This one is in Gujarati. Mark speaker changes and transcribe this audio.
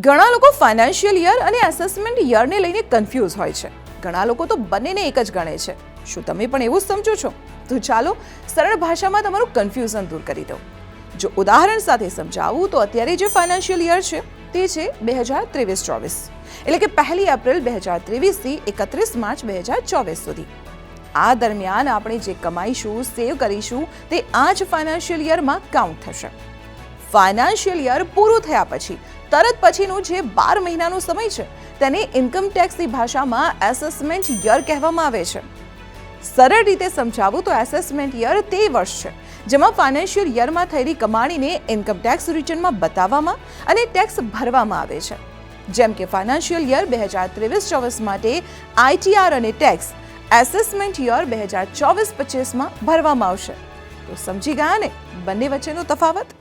Speaker 1: ઘણા લોકો ફાઇનાન્શિયલ યર અને એસેસમેન્ટ યરને લઈને કન્ફ્યુઝ હોય છે. ઘણા લોકો તો બંનેને એક જ ગણે છે. શું તમે પણ એવું જ સમજો છો? તો ચાલો સરળ ભાષામાં તમારું કન્ફ્યુઝન દૂર કરી દઉં. જો ઉદાહરણ સાથે સમજાવું તો અત્યારે જે ફાઇનાન્શિયલ યર છે તે છે 2023-24, એટલે કે 1 એપ્રિલ 2023 થી 31 માર્ચ 2024 સુધી. આ દરમિયાન આપણે જે કમાઈશું, સેવ કરીશું તે આ જ ફાઇનાન્શિયલ યરમાં કાઉન્ટ થશે. ફાઇનાન્શિયલ યર પૂરું થયા પછી તરત પછીનું જે 12 મહિનાનો સમય છે તેને ઇન્કમ ટેક્સની ભાષામાં એસેસમેન્ટ યર કહેવામાં આવે છે. સરળ રીતે સમજાવું તો એસેસમેન્ટ યર તે વર્ષ છે જેમાં ફાઇનાન્શિયલ યરમાં થયેલી કમાણીને ઇન્કમ ટેક્સ રિટર્નમાં બતાવવામાં અને ટેક્સ ભરવામાં આવે છે. જેમ કે ફાઇનાન્શિયલ યર 2023-24 માટે આઈટીઆર અને ટેક્સ એસેસમેન્ટ યર 2024-25 ભરવામાં આવશે. તો સમજી ગયા ને બંને વચ્ચેનો તફાવત?